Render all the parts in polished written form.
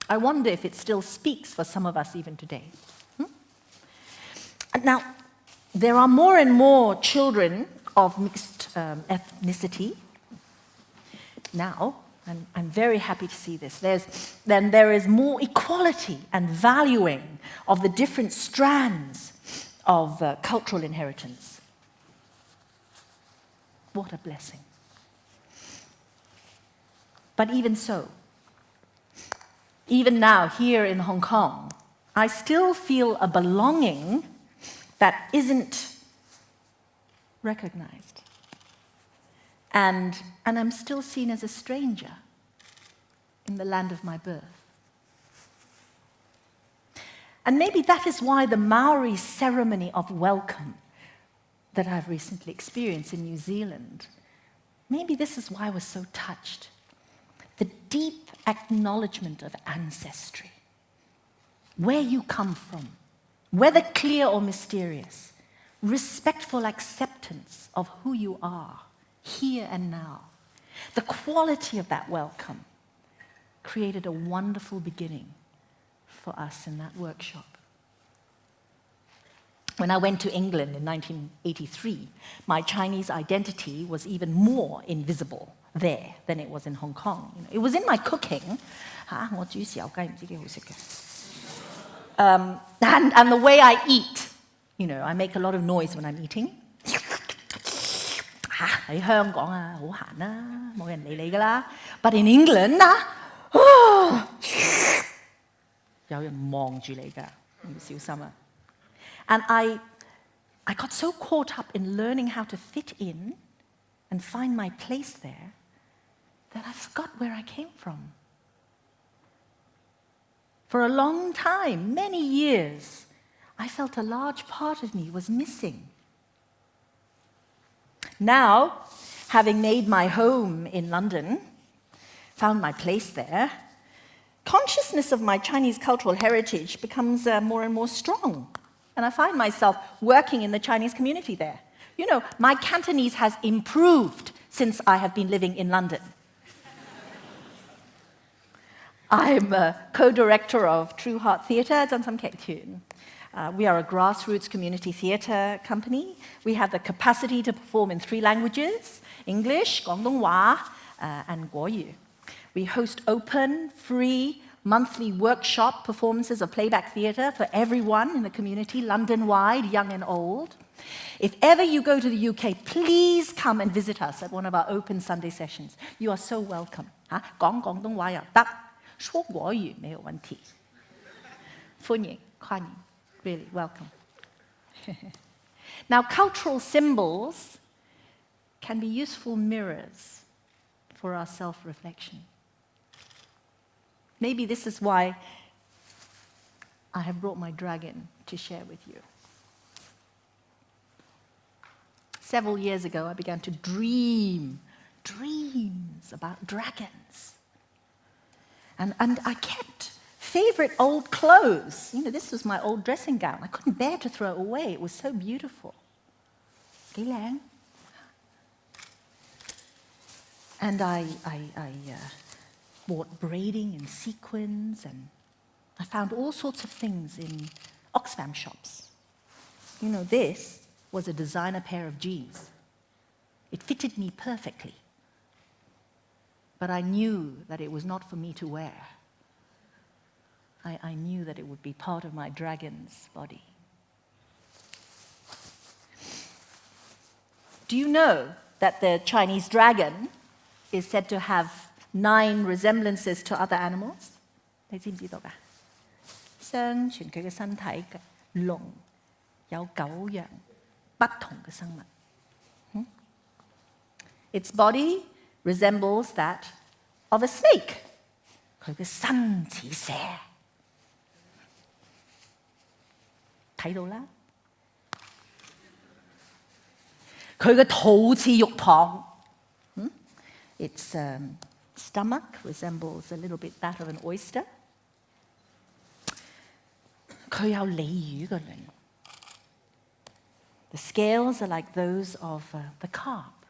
I wonder if it still speaks for some of us even today. Now, there are more and more children of mixed ethnicity now, and I'm very happy to see this. There is more equality and valuing of the different strands of cultural inheritance. What a blessing. But even so, even now here in Hong Kong, I still feel a belonging that isn't recognized. And I'm still seen as a stranger in the land of my birth. And maybe that is why the Maori ceremony of welcome that I've recently experienced in New Zealand, maybe this is why I was so touched. The deep acknowledgement of ancestry, where you come from, whether clear or mysterious, respectful acceptance of who you are, here and now. The quality of that welcome created a wonderful beginning for us in that workshop. When I went to England in 1983, my Chinese identity was even more invisible there than it was in Hong Kong. It was in my cooking. And the way I eat. I make a lot of noise when I'm eating. 喺香港啊，好閒啦，冇人理你㗎啦。But in England 有人望住你㗎，你要小心啊。And I got so caught up in learning how to fit in and find my place there that I forgot where I came from. For a long time, many years, I felt a large part of me was missing. Now, having made my home in London, found my place there, consciousness of my Chinese cultural heritage becomes more and more strong. And I find myself working in the Chinese community there. My Cantonese has improved since I have been living in London. I'm a co-director of True Heart Theatre, we are a grassroots community theatre company. We have the capacity to perform in 3 languages, English, Guangdonghua, and Guoyu. We host open, free, monthly workshop performances of playback theatre for everyone in the community, London-wide, young and old. If ever you go to the UK, please come and visit us at one of our open Sunday sessions. You are so welcome. 講廣東話又得，說國語沒有問題。歡迎，歡迎。Really, welcome. Now, cultural symbols can be useful mirrors for our self-reflection. Maybe this is why I have brought my dragon to share with you. Several years ago, I began to dreams about dragons. And I kept favorite old clothes. This was my old dressing gown. I couldn't bear to throw it away. It was so beautiful. And I bought braiding and sequins, and I found all sorts of things in Oxfam shops. This was a designer pair of jeans. It fitted me perfectly. But I knew that it was not for me to wear. I knew that it would be part of my dragon's body. Do you know that the Chinese dragon is said to have 9 resemblances to other animals? 你知唔知道㗎？相傳佢嘅身體嘅龍有9樣不同嘅生物。Its body resembles that of a snake. 佢嘅身似蛇。睇到啦，佢嘅肚似肉蚌。Its stomach resembles a little bit that of an oyster. 佢有鯉魚嘅鱗。The scales are like those of the carp,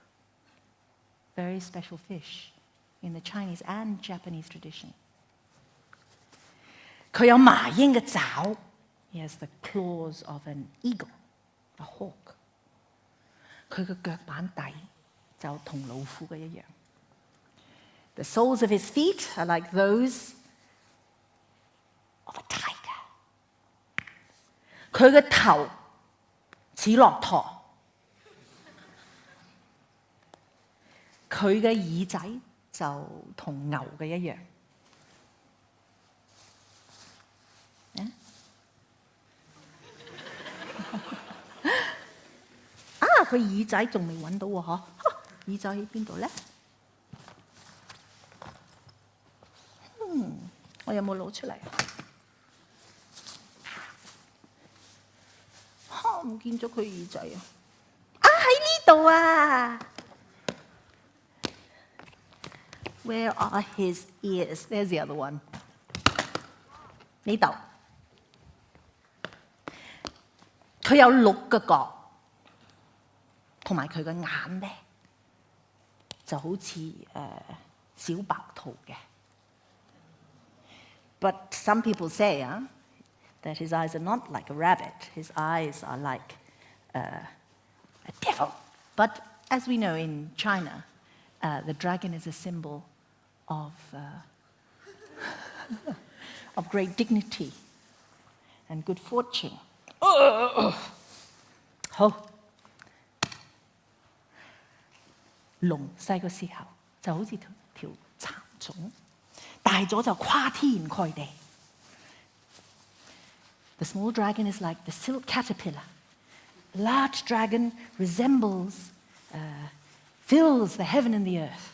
very special fish in the Chinese and Japanese tradition. 佢有麻鷹嘅爪 ，He has the claws of an eagle, a hawk。佢嘅腳板底就同老虎嘅一樣。The soles of his feet are like those of a tiger。佢嘅頭似駱駝，佢嘅耳仔就同牛嘅一樣。佢耳仔仲未揾到喎，嗬？耳仔喺邊度咧？我有冇攞出嚟？唔見咗佢耳仔啊！喺呢度啊 ！Where are his ears? There's the other one. 呢度，佢有6個角。同埋佢嘅眼咧，就好似小白兔嘅。But some people say that his eyes are not like a rabbit. His eyes are like a devil. But as we know in China, the dragon is a symbol of of great dignity and good fortune. 好。龍細個時候就好似條蠶種，大咗就跨天蓋地。The small dragon is like the silk caterpillar. The large dragon resembles, fills the heaven and the earth.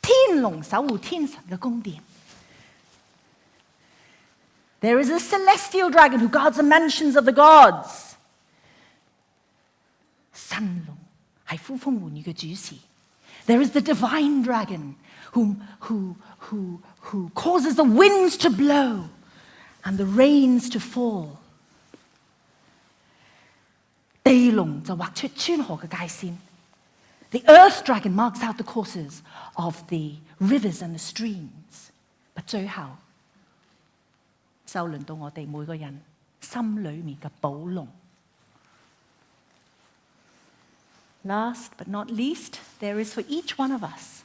天龍守護天神嘅宮殿。There is a celestial dragon who guards the mansions of the gods. 神龍係呼風喚雨嘅主事。There is the divine dragon who causes the winds to blow and the rains to fall. 地龍就畫出川河嘅界線。The earth dragon marks out the courses of the rivers and the streams. But 最後就輪到我哋每個人心裏面嘅寶龍。Last but not least, there is for each one of us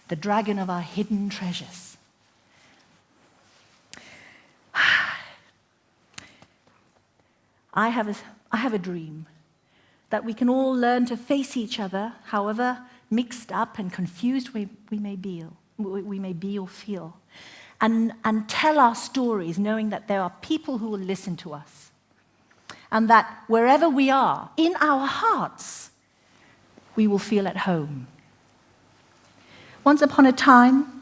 the dragon of our hidden treasures. I have a dream that we can all learn to face each other, however mixed up and confused we may be or feel, and tell our stories, knowing that there are people who will listen to us, and that wherever we are, in our hearts, we will feel at home. Once upon a time,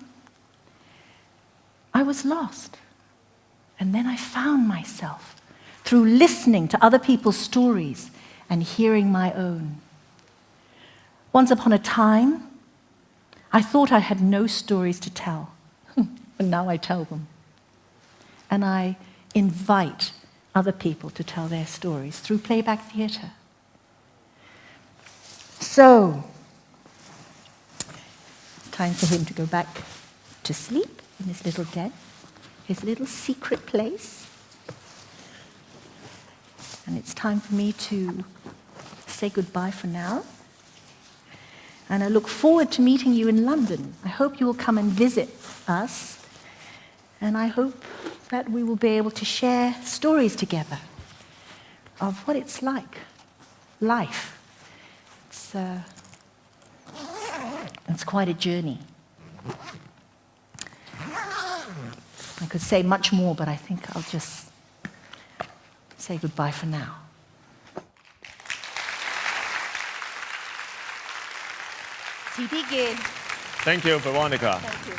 I was lost, and then I found myself through listening to other people's stories and hearing my own. Once upon a time, I thought I had no stories to tell, but now I tell them. And I invite other people to tell their stories through playback theatre. So, it's time for him to go back to sleep in his little den, his little secret place. And it's time for me to say goodbye for now. And I look forward to meeting you in London. I hope you will come and visit us. And I hope that we will be able to share stories together of what it's like, life. It's quite a journey. I could say much more, but I think I'll just say goodbye for now. Thank you, Veronica. Thank you.